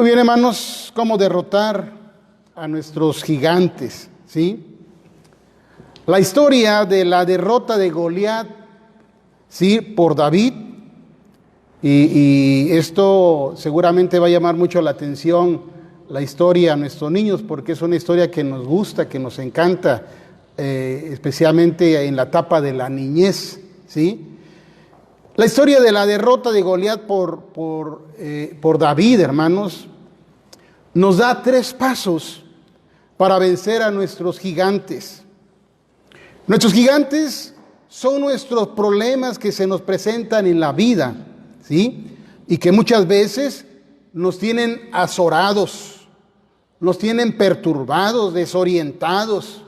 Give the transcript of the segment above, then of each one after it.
Muy bien, hermanos, cómo derrotar a nuestros gigantes, ¿sí? La historia de la derrota de Goliat, ¿sí?, por David, y esto seguramente va a llamar mucho la atención, la historia a nuestros niños, porque es una historia que nos gusta, que nos encanta, especialmente en la etapa de la niñez, ¿sí? La historia de la derrota de Goliat por David, hermanos, nos da 3 pasos para vencer a nuestros gigantes. Nuestros gigantes son nuestros problemas que se nos presentan en la vida, ¿sí? Y que muchas veces nos tienen azorados, nos tienen perturbados, desorientados,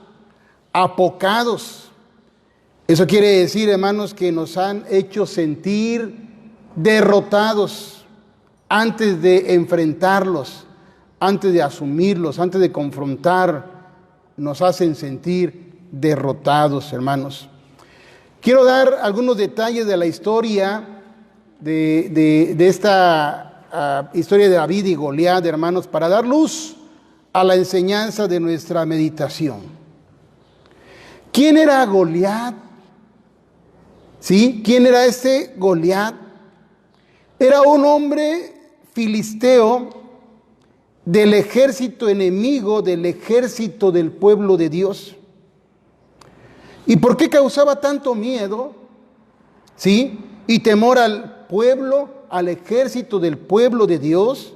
apocados. Eso quiere decir, hermanos, que nos han hecho sentir derrotados antes de enfrentarlos, antes de asumirlos, antes de confrontar, nos hacen sentir derrotados, hermanos. Quiero dar algunos detalles de la historia de esta historia de David y Goliat, hermanos, para dar luz a la enseñanza de nuestra meditación. ¿Quién era Goliat? ¿Sí? ¿Quién era este Goliat? Era un hombre filisteo del ejército enemigo, del ejército del pueblo de Dios. ¿Y por qué causaba tanto miedo? ¿Sí? Y temor al pueblo, al ejército del pueblo de Dios,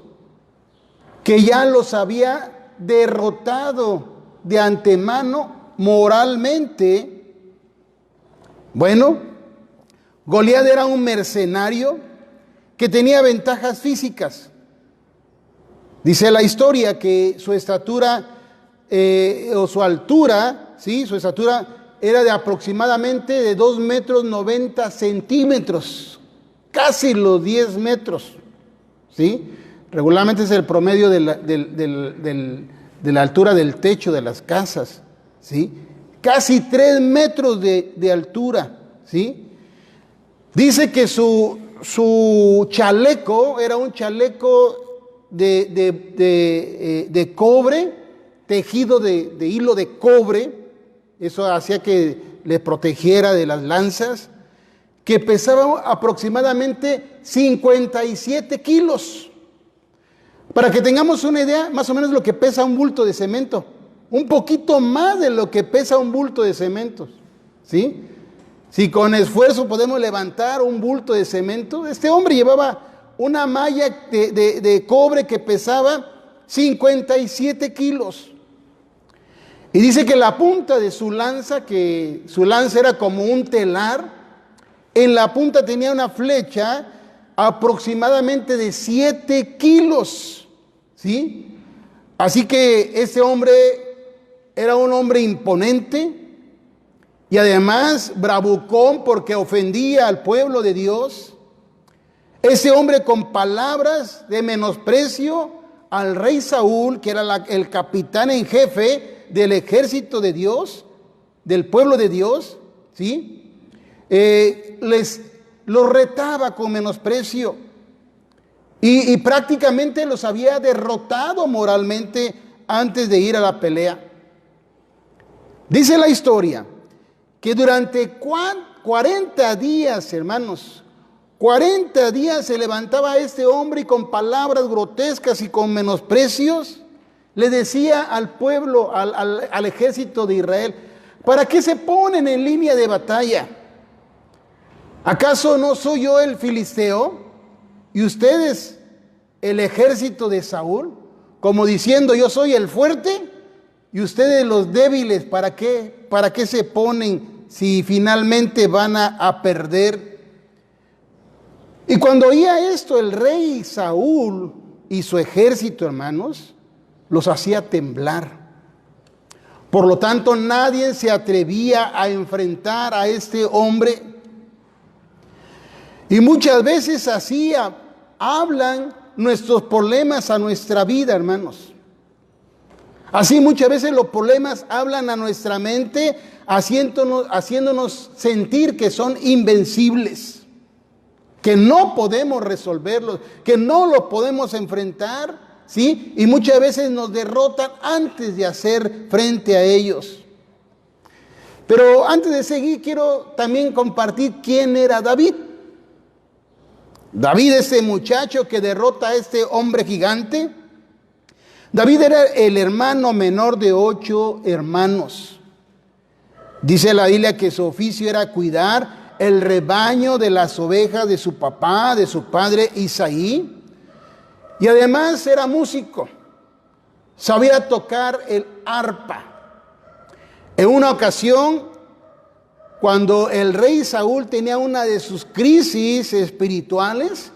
que ya los había derrotado de antemano moralmente. Bueno, Goliat era un mercenario que tenía ventajas físicas. Dice la historia que su estatura o su altura, ¿sí?, su estatura era de aproximadamente de 2 metros 90 centímetros, casi los 10 metros, ¿sí? Regularmente es el promedio de la altura del techo de las casas, ¿sí? Casi 3 metros de altura, ¿sí? Dice que su chaleco era un chaleco de cobre, tejido de hilo de cobre. Eso hacía que le protegiera de las lanzas, que pesaba aproximadamente 57 kilos. Para que tengamos una idea, más o menos lo que pesa un bulto de cemento, un poquito más de lo que pesa un bulto de cemento, ¿sí? Si con esfuerzo podemos levantar un bulto de cemento, este hombre llevaba una malla de cobre que pesaba 57 kilos. Y dice que la punta de su lanza, que su lanza era como un telar, en la punta tenía una flecha aproximadamente de 7 kilos, ¿sí? Así que ese hombre era un hombre imponente y además bravucón, porque ofendía al pueblo de Dios. Ese hombre con palabras de menosprecio al rey Saúl, que era el capitán en jefe del ejército de Dios, del pueblo de Dios, ¿sí? Los retaba con menosprecio y prácticamente los había derrotado moralmente antes de ir a la pelea. Dice la historia que durante 40 días, hermanos, 40 días se levantaba este hombre y con palabras grotescas y con menosprecios le decía al pueblo, al ejército de Israel: ¿para qué se ponen en línea de batalla? ¿Acaso no soy yo el filisteo y ustedes el ejército de Saúl? Como diciendo, yo soy el fuerte y ustedes los débiles. ¿Para qué? ¿Para qué se ponen si finalmente van a perder? Y cuando oía esto, el rey Saúl y su ejército, hermanos, los hacía temblar. Por lo tanto, nadie se atrevía a enfrentar a este hombre. Y muchas veces así hablan nuestros problemas a nuestra vida, hermanos. Así muchas veces los problemas hablan a nuestra mente, haciéndonos sentir que son invencibles, que no podemos resolverlos, que no los podemos enfrentar, ¿sí? Y muchas veces nos derrotan antes de hacer frente a ellos. Pero antes de seguir, quiero también compartir quién era David. David, ese muchacho que derrota a este hombre gigante. David era el hermano menor de 8 hermanos. Dice la Biblia que su oficio era cuidar el rebaño de las ovejas de su papá, de su padre Isaí. Y además era músico. Sabía tocar el arpa. En una ocasión, cuando el rey Saúl tenía una de sus crisis espirituales,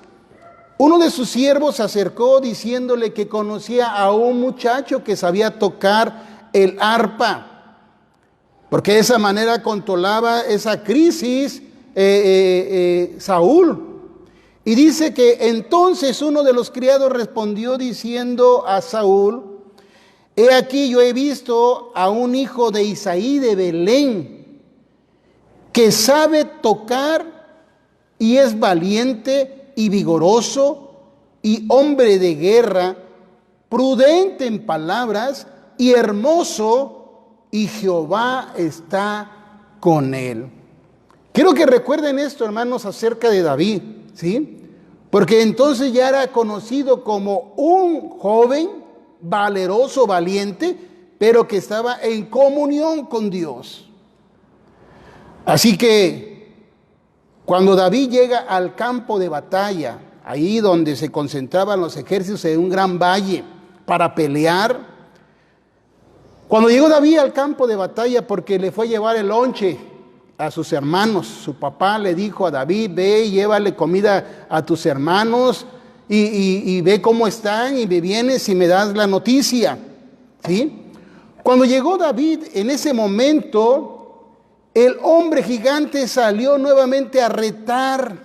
uno de sus siervos se acercó diciéndole que conocía a un muchacho que sabía tocar el arpa, porque de esa manera controlaba esa crisis Saúl. Y dice que entonces uno de los criados respondió diciendo a Saúl: he aquí, yo he visto a un hijo de Isaí de Belén, que sabe tocar y es valiente y vigoroso y hombre de guerra, prudente en palabras y hermoso, y Jehová está con él. Quiero que recuerden esto, hermanos, acerca de David, ¿sí? Porque entonces ya era conocido como un joven valeroso, valiente, pero que estaba en comunión con Dios. Así que cuando David llega al campo de batalla, ahí donde se concentraban los ejércitos en un gran valle para pelear, cuando llegó David al campo de batalla porque le fue a llevar el lonche a sus hermanos, su papá le dijo a David: ve y llévale comida a tus hermanos y ve cómo están y me vienes y me das la noticia, ¿sí? Cuando llegó David, en ese momento, el hombre gigante salió nuevamente a retar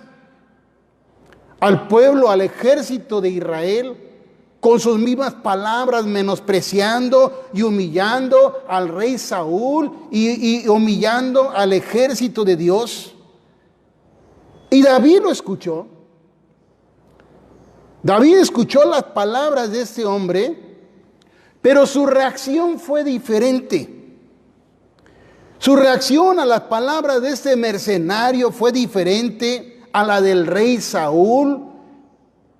al pueblo, al ejército de Israel, con sus mismas palabras, menospreciando y humillando al rey Saúl y humillando al ejército de Dios. Y David lo escuchó. David escuchó las palabras de este hombre, pero su reacción fue diferente. Su reacción a las palabras de este mercenario fue diferente a la del rey Saúl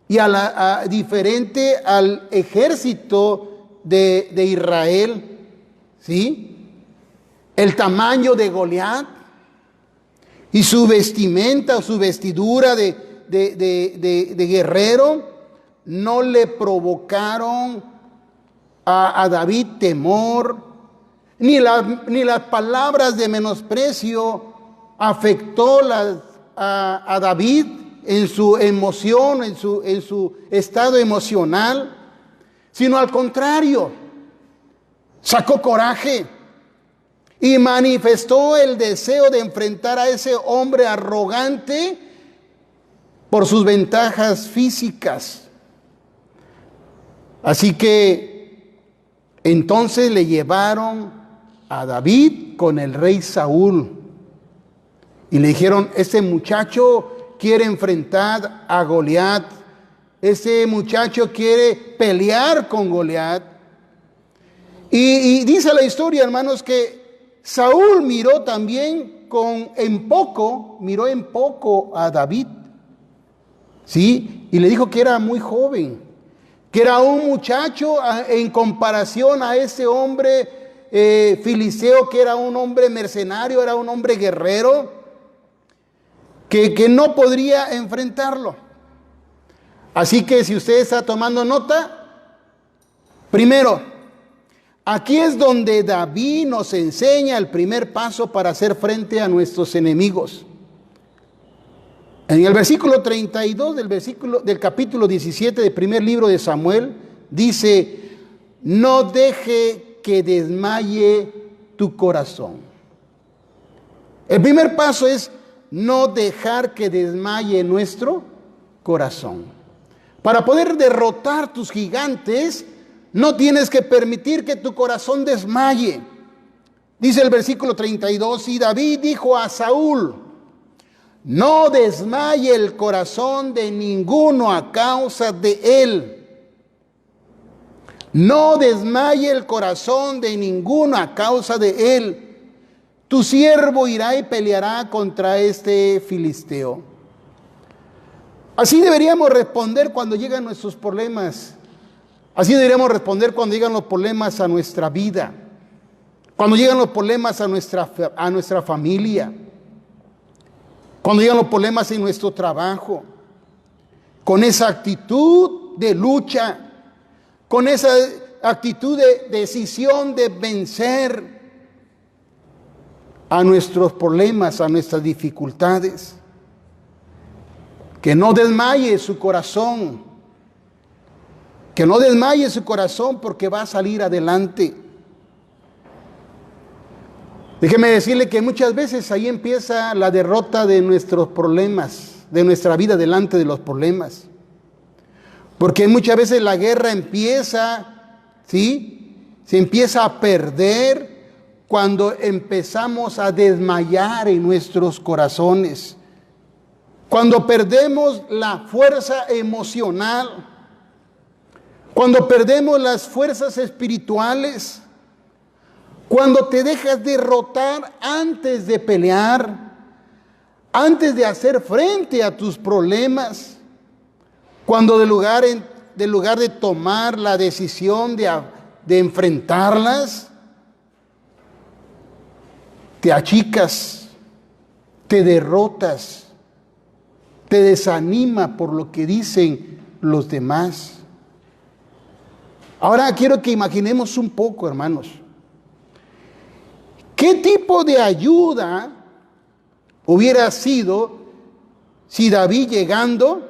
y diferente al ejército de Israel, ¿sí? El tamaño de Goliat y su vestimenta o su vestidura de guerrero no le provocaron a David temor, ni las palabras de menosprecio afectó a David en su emoción, en su estado emocional, sino al contrario, sacó coraje y manifestó el deseo de enfrentar a ese hombre arrogante por sus ventajas físicas. Así que entonces le llevaron a David con el rey Saúl y le dijeron: este muchacho quiere enfrentar a Goliat, este muchacho quiere pelear con Goliat. Y dice la historia, hermanos, que Saúl miró también miró en poco a David, ¿sí? Y le dijo que era muy joven, que era un muchacho en comparación a ese hombre filisteo, que era un hombre mercenario, era un hombre guerrero, que no podría enfrentarlo. Así que si usted está tomando nota, primero, aquí es donde David nos enseña el primer paso para hacer frente a nuestros enemigos. En el versículo 32 del capítulo 17 del primer libro de Samuel, dice: no deje que desmaye tu corazón. El primer paso es no dejar que desmaye nuestro corazón. Para poder derrotar tus gigantes, no tienes que permitir que tu corazón desmaye. Dice el versículo 32, y David dijo a Saúl: no desmaye el corazón de ninguno a causa de él. No desmaye el corazón de ninguno a causa de él. Tu siervo irá y peleará contra este filisteo. Así deberíamos responder cuando llegan nuestros problemas. Así deberíamos responder cuando llegan los problemas a nuestra vida. Cuando llegan los problemas a nuestra familia. Cuando llegan los problemas en nuestro trabajo. Con esa actitud de lucha. Con esa actitud de decisión de vencer a nuestros problemas, a nuestras dificultades. Que no desmaye su corazón. Que no desmaye su corazón porque va a salir adelante. Déjeme decirle que muchas veces ahí empieza la derrota de nuestros problemas, de nuestra vida delante de los problemas. Porque muchas veces la guerra empieza, ¿sí? Se empieza a perder cuando empezamos a desmayar en nuestros corazones. Cuando perdemos la fuerza emocional. Cuando perdemos las fuerzas espirituales. Cuando te dejas derrotar antes de pelear. Antes de hacer frente a tus problemas. Cuando de lugar de tomar la decisión de enfrentarlas, te achicas, te derrotas, te desanima por lo que dicen los demás. Ahora quiero que imaginemos un poco, hermanos. ¿Qué tipo de ayuda hubiera sido si David llegando,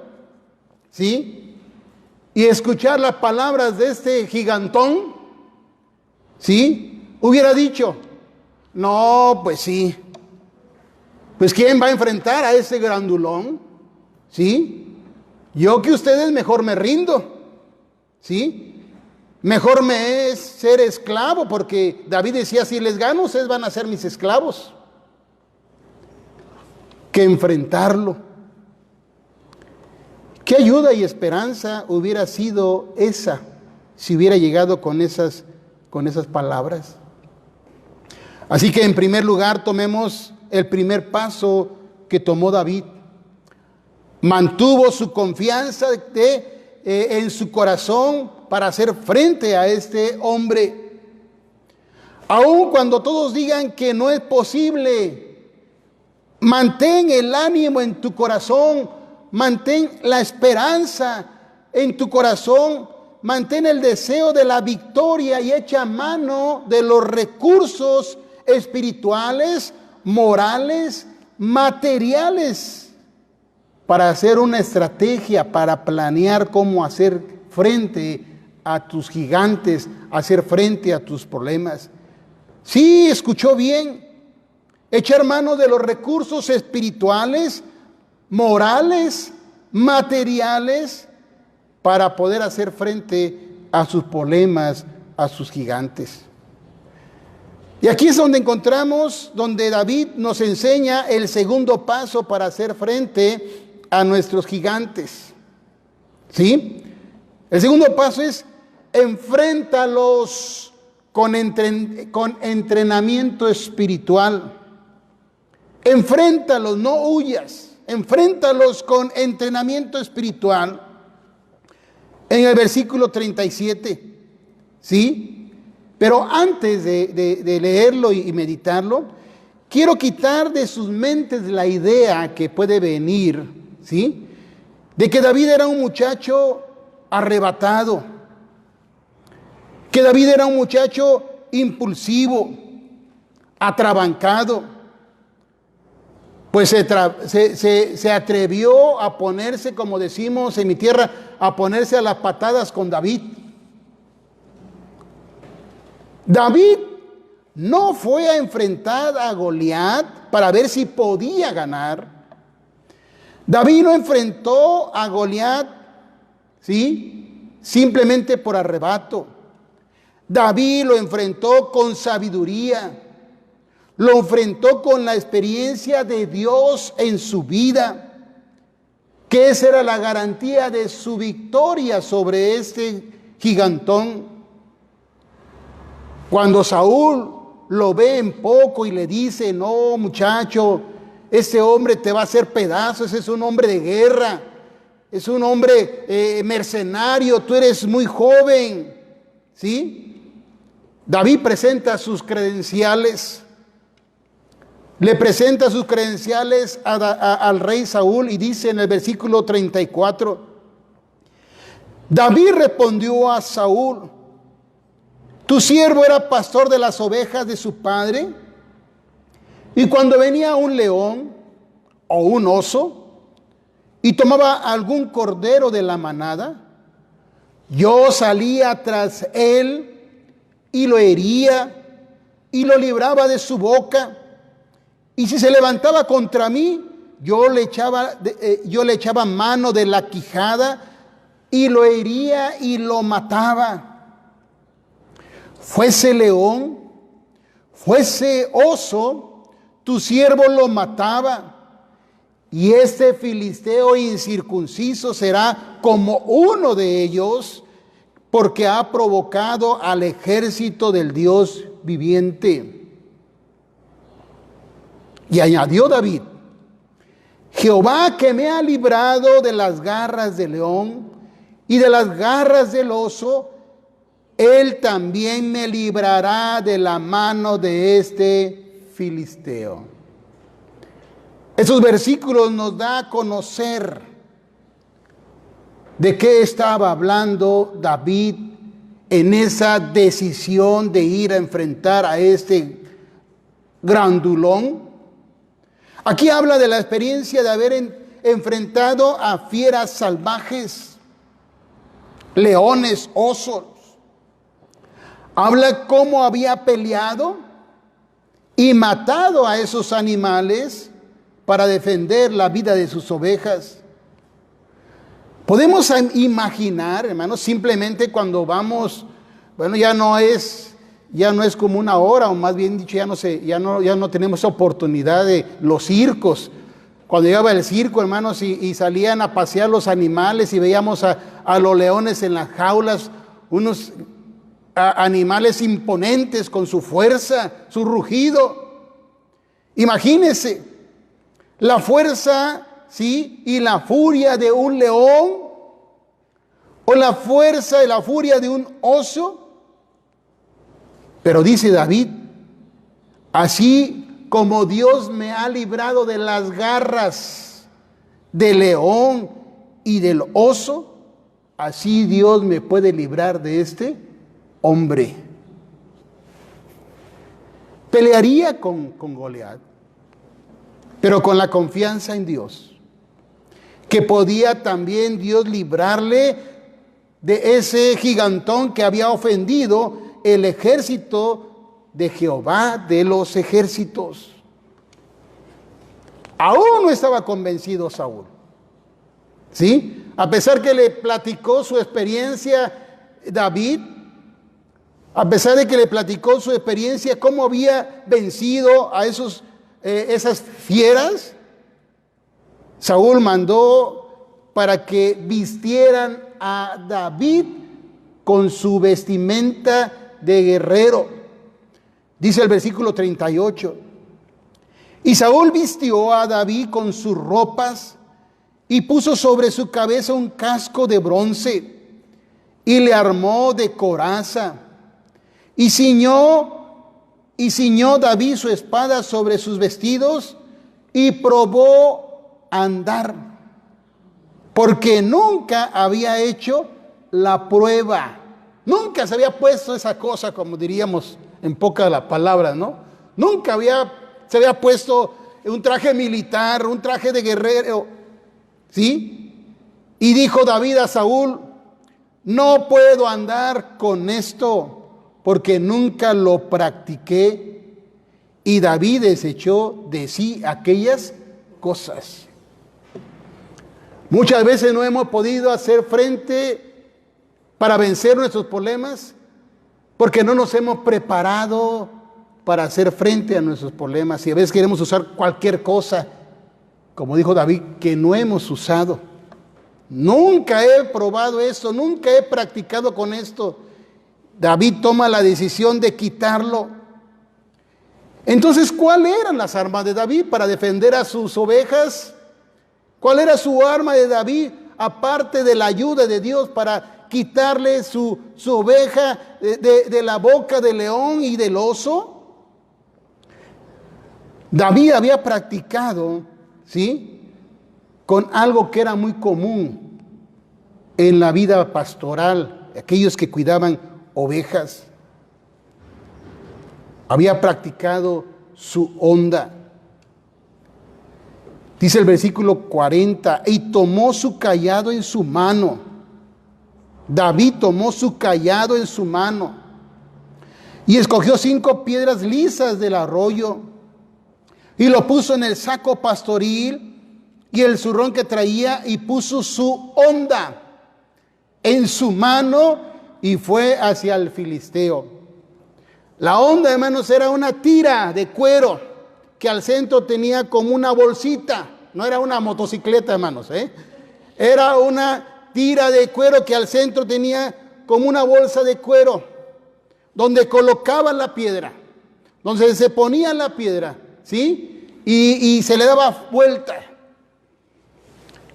¿sí?, y escuchar las palabras de este gigantón, ¿sí?, hubiera dicho: no, pues sí, pues ¿quién va a enfrentar a ese grandulón? ¿Sí? Yo que ustedes mejor me rindo, ¿sí? Mejor me es ser esclavo, porque David decía: si les gano, ustedes van a ser mis esclavos, que enfrentarlo. ¿Qué ayuda y esperanza hubiera sido esa si hubiera llegado con esas palabras? Así que en primer lugar tomemos el primer paso que tomó David. Mantuvo su confianza en su corazón para hacer frente a este hombre. Aun cuando todos digan que no es posible, mantén el ánimo en tu corazón, mantén la esperanza en tu corazón, mantén el deseo de la victoria y echa mano de los recursos espirituales, morales, materiales, para hacer una estrategia, para planear cómo hacer frente a tus gigantes, hacer frente a tus problemas. Sí, escuchó bien. Echar mano de los recursos espirituales, morales, materiales, para poder hacer frente a sus problemas, a sus gigantes. Y aquí es donde encontramos, donde David nos enseña el segundo paso para hacer frente a nuestros gigantes. ¿Sí? El segundo paso es: enfréntalos con entrenamiento espiritual. Enfréntalos, no huyas. Enfréntalos con entrenamiento espiritual. En el versículo 37, ¿sí? Pero antes de leerlo y meditarlo, quiero quitar de sus mentes la idea que puede venir, ¿sí?, de que David era un muchacho arrebatado, que David era un muchacho impulsivo, atrabancado, pues se atrevió a ponerse, como decimos en mi tierra, a ponerse a las patadas con David. David no fue a enfrentar a Goliat para ver si podía ganar. David no enfrentó a Goliat, ¿sí?, simplemente por arrebato. David lo enfrentó con sabiduría. Lo enfrentó con la experiencia de Dios en su vida, que esa era la garantía de su victoria sobre este gigantón. Cuando Saúl lo ve en poco y le dice: no, muchacho, ese hombre te va a hacer pedazos, ese es un hombre de guerra, es un hombre mercenario, tú eres muy joven, ¿sí? David presenta sus credenciales, le presenta sus credenciales al rey Saúl y dice en el versículo 34, David respondió a Saúl: tu siervo era pastor de las ovejas de su padre, y cuando venía un león o un oso y tomaba algún cordero de la manada, yo salía tras él y lo hería y lo libraba de su boca, y si se levantaba contra mí, yo le echaba mano de la quijada y lo hería y lo mataba. Fuese león, fuese oso, tu siervo lo mataba, y este filisteo incircunciso será como uno de ellos, porque ha provocado al ejército del Dios viviente. Y añadió David: Jehová, que me ha librado de las garras del león y de las garras del oso, Él también me librará de la mano de este filisteo. Esos versículos nos da a conocer de qué estaba hablando David en esa decisión de ir a enfrentar a este grandulón. Aquí habla de la experiencia de haber enfrentado a fieras salvajes, leones, osos. Habla cómo había peleado y matado a esos animales para defender la vida de sus ovejas. Podemos imaginar, hermanos, simplemente cuando vamos, bueno, ya no es como una hora, o más bien dicho, ya no tenemos oportunidad de los circos. Cuando llegaba el circo, hermanos, y salían a pasear los animales y veíamos a los leones en las jaulas, unos animales imponentes con su fuerza, su rugido. Imagínense la fuerza, ¿sí?, y la furia de un león, o la fuerza y la furia de un oso. Pero dice David: así como Dios me ha librado de las garras del león y del oso, así Dios me puede librar de este hombre. Pelearía con Goliat, pero con la confianza en Dios, que podía también Dios librarle de ese gigantón que había ofendido el ejército de Jehová de los ejércitos. Aún no estaba convencido Saúl, ¿sí? A pesar que le platicó su experiencia David, a pesar de que le platicó su experiencia, cómo había vencido a esas fieras, Saúl mandó para que vistieran a David con su vestimenta de guerrero. Dice el versículo 38, y Saúl vistió a David con sus ropas y puso sobre su cabeza un casco de bronce y le armó de coraza. Y ciñó David su espada sobre sus vestidos y probó a andar, porque nunca había hecho la prueba. Nunca se había puesto esa cosa, como diríamos en pocas las palabras, ¿no? Nunca se había puesto un traje militar, un traje de guerrero, ¿sí? Y dijo David a Saúl: no puedo andar con esto, porque nunca lo practiqué. Y David desechó de sí aquellas cosas. Muchas veces no hemos podido hacer frente para vencer nuestros problemas porque no nos hemos preparado para hacer frente a nuestros problemas. Y a veces queremos usar cualquier cosa, como dijo David, que no hemos usado. Nunca he probado esto, nunca he practicado con esto. David toma la decisión de quitarlo. Entonces, ¿cuáles eran las armas de David para defender a sus ovejas? ¿Cuál era su arma de David, aparte de la ayuda de Dios para quitarle su oveja de la boca del león y del oso? David había practicado, ¿sí?, con algo que era muy común en la vida pastoral, aquellos que cuidaban ovejas. Había practicado su onda. Dice el versículo 40, y tomó su cayado en su mano. David tomó su cayado en su mano y escogió 5 piedras lisas del arroyo y lo puso en el saco pastoril y el zurrón que traía, y puso su onda en su mano y fue hacia el filisteo. La onda, hermanos, era una tira de cuero que al centro tenía como una bolsita. No era una motocicleta, hermanos, Era una tira de cuero que al centro tenía como una bolsa de cuero, donde colocaban la piedra, donde se ponía la piedra, ¿sí? Y se le daba vuelta.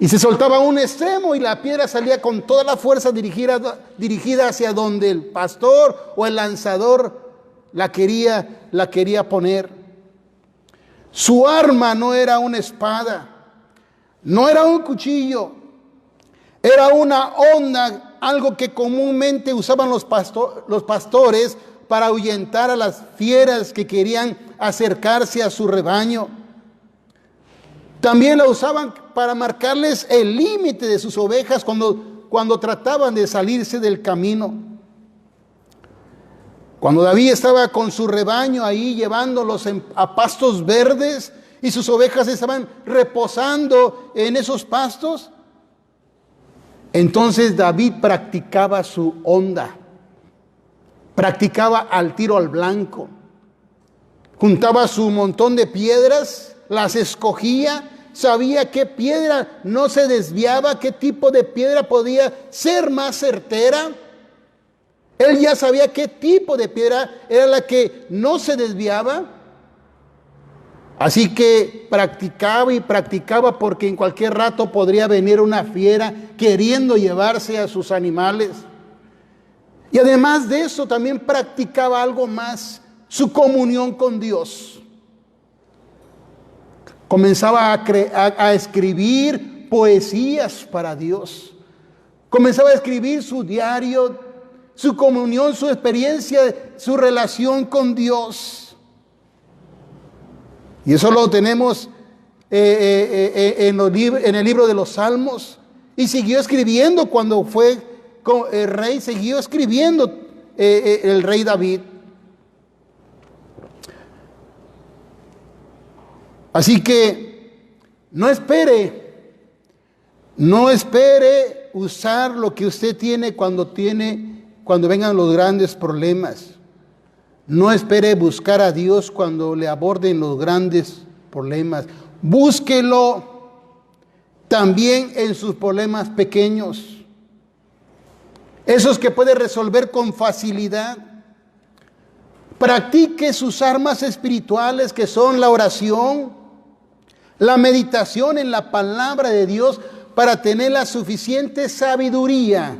Y se soltaba un extremo y la piedra salía con toda la fuerza dirigida hacia donde el pastor o el lanzador la quería poner. Su arma no era una espada, no era un cuchillo, era una onda, algo que comúnmente usaban los pastores para ahuyentar a las fieras que querían acercarse a su rebaño. También la usaban para marcarles el límite de sus ovejas cuando trataban de salirse del camino. Cuando David estaba con su rebaño ahí llevándolos a pastos verdes y sus ovejas estaban reposando en esos pastos, entonces David practicaba su onda, practicaba al tiro al blanco, juntaba su montón de piedras, las escogía, sabía qué piedra no se desviaba, qué tipo de piedra podía ser más certera. Él ya sabía qué tipo de piedra era la que no se desviaba. Así que practicaba y practicaba, porque en cualquier rato podría venir una fiera queriendo llevarse a sus animales. Y además de eso también practicaba algo más, su comunión con Dios. Comenzaba a escribir poesías para Dios. Comenzaba a escribir su diario, su comunión, su experiencia, su relación con Dios. Y eso lo tenemos en el libro de los Salmos. Y siguió escribiendo cuando fue el rey, siguió escribiendo el rey David. Así que no espere usar lo que usted tiene cuando vengan los grandes problemas. No espere buscar a Dios cuando le aborden los grandes problemas. Búsquelo también en sus problemas pequeños, esos que puede resolver con facilidad. Practique sus armas espirituales, que son la oración, la meditación en la palabra de Dios, para tener la suficiente sabiduría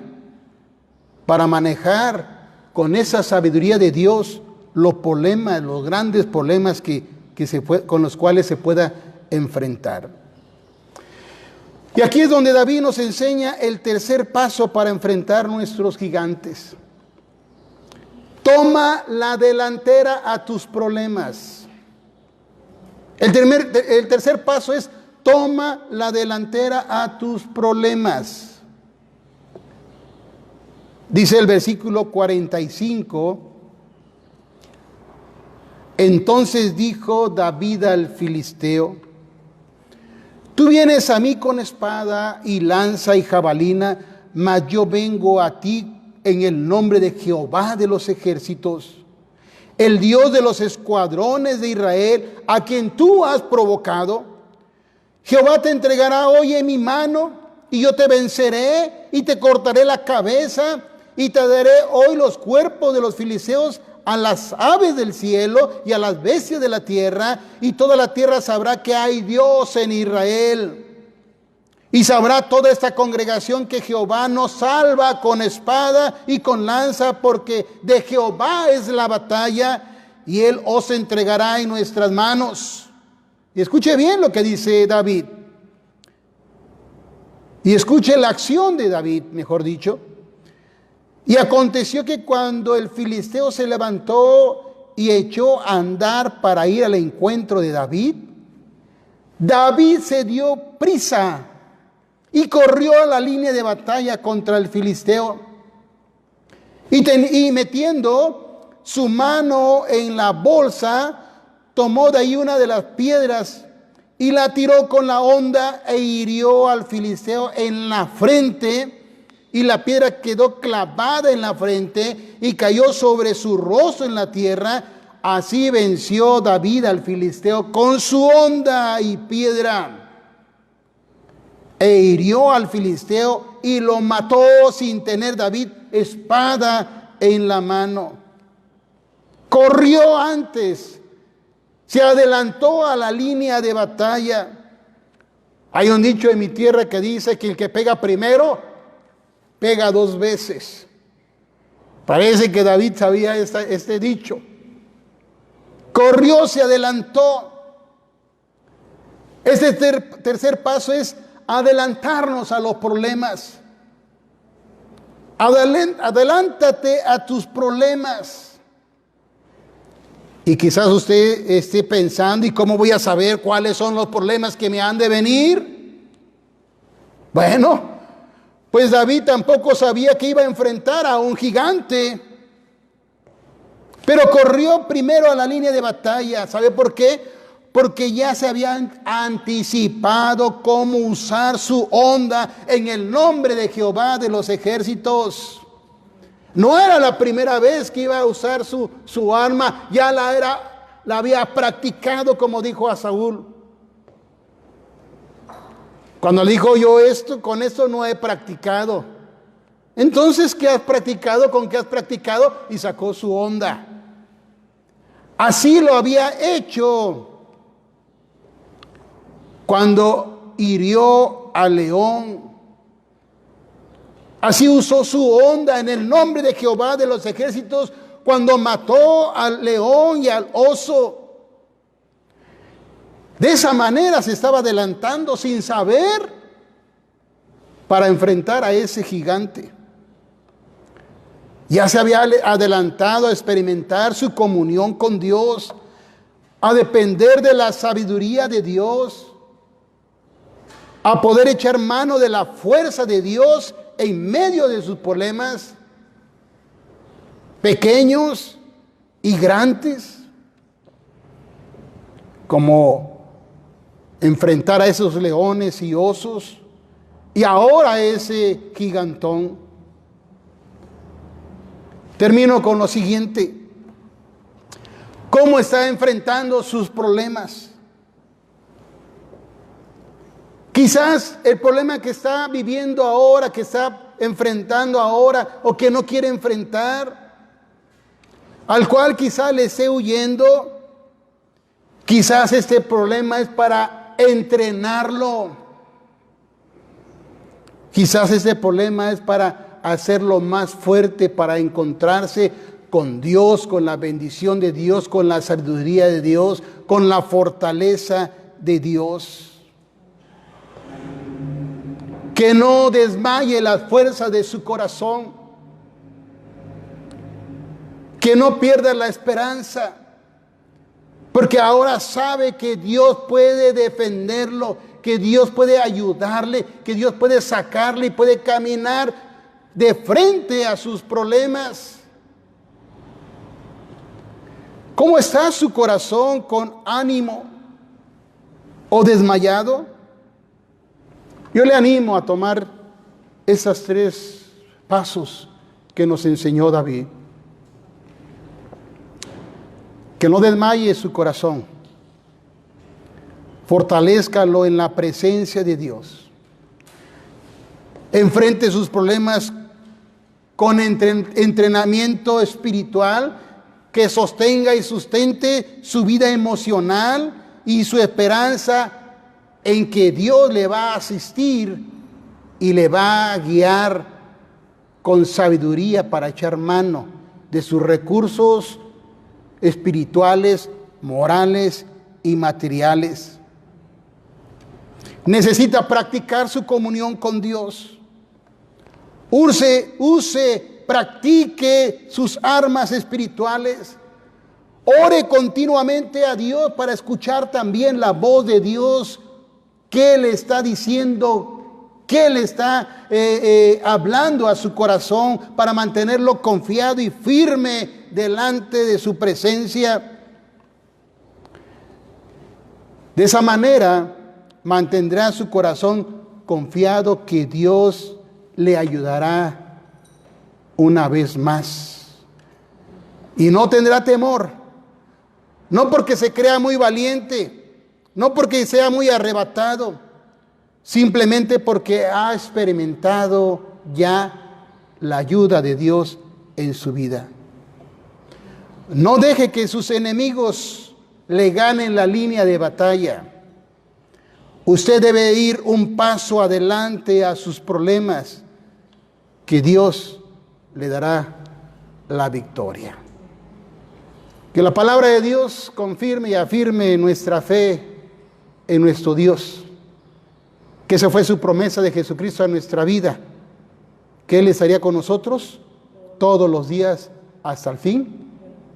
para manejar con esa sabiduría de Dios los problemas, los grandes problemas con los cuales se pueda enfrentar. Y aquí es donde David nos enseña el tercer paso para enfrentar nuestros gigantes. Toma la delantera a tus problemas. El tercer paso es: toma la delantera a tus problemas. Dice el versículo 45: entonces dijo David al filisteo: tú vienes a mí con espada y lanza y jabalina, mas yo vengo a ti en el nombre de Jehová de los ejércitos, el Dios de los escuadrones de Israel, a quien tú has provocado. Jehová te entregará hoy en mi mano, y yo te venceré y te cortaré la cabeza y te daré hoy los cuerpos de los filisteos a las aves del cielo y a las bestias de la tierra, y toda la tierra sabrá que hay Dios en Israel. Y sabrá toda esta congregación que Jehová nos salva con espada y con lanza, porque de Jehová es la batalla, y Él os entregará en nuestras manos. Y escuche bien lo que dice David. Y escuche la acción de David, mejor dicho. Y aconteció que cuando el filisteo se levantó y echó a andar para ir al encuentro de David, David se dio prisa y corrió a la línea de batalla contra el filisteo. Y metiendo su mano en la bolsa, tomó de ahí una de las piedras y la tiró con la honda e hirió al filisteo en la frente. Y la piedra quedó clavada en la frente y cayó sobre su rostro en la tierra. Así venció David al filisteo con su honda y piedra. E hirió al filisteo y lo mató sin tener David espada en la mano. Corrió antes, se adelantó a la línea de batalla. Hay un dicho en mi tierra que dice que el que pega primero pega dos veces. Parece que David sabía este dicho. Corrió, se adelantó. Este tercer paso es adelantarnos a los problemas. Adelántate a tus problemas. Y quizás usted esté pensando, ¿y cómo voy a saber cuáles son los problemas que me han de venir? Bueno, pues David tampoco sabía que iba a enfrentar a un gigante, pero corrió primero a la línea de batalla. ¿Sabe por qué? Porque ya se había anticipado cómo usar su honda en el nombre de Jehová de los ejércitos. No era la primera vez que iba a usar su arma, ya la había practicado, como dijo a Saúl. Cuando le dijo, con esto no he practicado. Entonces, ¿qué has practicado? ¿Con qué has practicado? Y sacó su honda. Así lo había hecho cuando hirió al león. Así usó su honda en el nombre de Jehová de los ejércitos cuando mató al león y al oso. De esa manera se estaba adelantando sin saber para enfrentar a ese gigante. Ya se había adelantado a experimentar su comunión con Dios, a depender de la sabiduría de Dios, a poder echar mano de la fuerza de Dios en medio de sus problemas pequeños y grandes, como enfrentar a esos leones y osos, y ahora a ese gigantón. Termino con lo siguiente. ¿Cómo está enfrentando sus problemas? Quizás el problema que está viviendo ahora, que está enfrentando ahora, o que no quiere enfrentar, al cual quizás le esté huyendo, quizás este problema es para entrenarlo. Quizás este problema es para hacerlo más fuerte, para encontrarse con Dios, con la bendición de Dios, con la sabiduría de Dios, con la fortaleza de Dios. Que no desmaye la fuerza de su corazón. Que no pierda la esperanza. Porque ahora sabe que Dios puede defenderlo, que Dios puede ayudarle, que Dios puede sacarle y puede caminar de frente a sus problemas. ¿Cómo está su corazón? ¿Con ánimo o desmayado? Yo le animo a tomar esos 3 pasos que nos enseñó David. Que no desmaye su corazón. Fortalézcalo en la presencia de Dios. Enfrente sus problemas con entrenamiento espiritual que sostenga y sustente su vida emocional y su esperanza en que Dios le va a asistir y le va a guiar con sabiduría para echar mano de sus recursos espirituales, morales y materiales. Necesita practicar su comunión con Dios. Practique sus armas espirituales. Ore continuamente a Dios para escuchar también la voz de Dios. ¿Qué le está diciendo? ¿Qué le está hablando a su corazón para mantenerlo confiado y firme delante de su presencia? De esa manera mantendrá su corazón confiado que Dios le ayudará una vez más. Y no tendrá temor, no porque se crea muy valiente, no porque sea muy arrebatado, simplemente porque ha experimentado ya la ayuda de Dios en su vida. No deje que sus enemigos le ganen la línea de batalla. Usted debe ir un paso adelante a sus problemas, que Dios le dará la victoria. Que la palabra de Dios confirme y afirme nuestra fe en nuestro Dios, que esa fue su promesa de Jesucristo a nuestra vida, que Él estaría con nosotros todos los días hasta el fin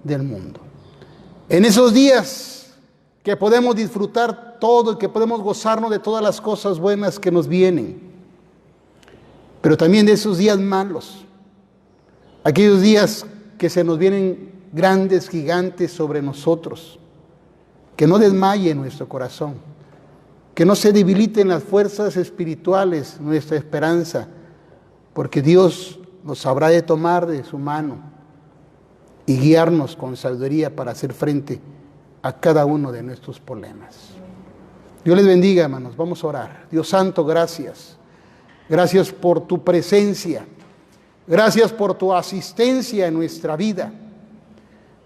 del mundo. En esos días que podemos disfrutar todo y que podemos gozarnos de todas las cosas buenas que nos vienen, pero también de esos días malos, aquellos días que se nos vienen grandes gigantes sobre nosotros, que no desmaye nuestro corazón, que no se debiliten las fuerzas espirituales, nuestra esperanza, porque Dios nos habrá de tomar de su mano y guiarnos con sabiduría para hacer frente a cada uno de nuestros problemas. Dios les bendiga, hermanos. Vamos a orar. Dios santo, gracias. Gracias por tu presencia. Gracias por tu asistencia en nuestra vida.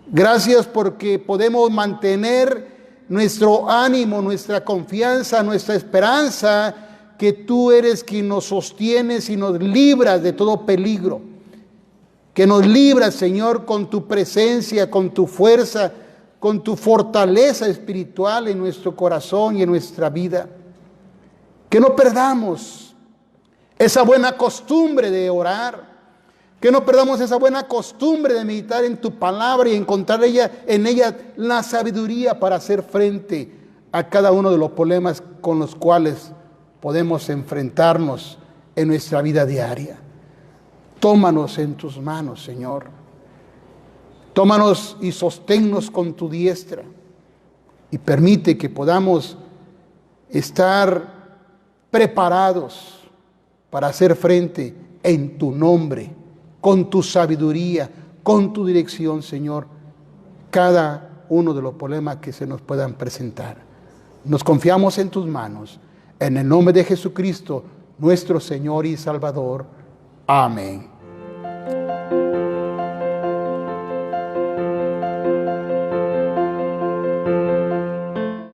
Gracias porque podemos mantener nuestro ánimo, nuestra confianza, nuestra esperanza, que tú eres quien nos sostienes y nos libras de todo peligro. Que nos libras, Señor, con tu presencia, con tu fuerza, con tu fortaleza espiritual en nuestro corazón y en nuestra vida. Que no perdamos esa buena costumbre de orar. Que no perdamos esa buena costumbre de meditar en tu palabra y encontrar en ella la sabiduría para hacer frente a cada uno de los problemas con los cuales podemos enfrentarnos en nuestra vida diaria. Tómanos en tus manos, Señor. Tómanos y sosténnos con tu diestra y permite que podamos estar preparados para hacer frente en tu nombre, con tu sabiduría, con tu dirección, Señor, cada uno de los problemas que se nos puedan presentar. Nos confiamos en tus manos, en el nombre de Jesucristo, nuestro Señor y Salvador. Amén.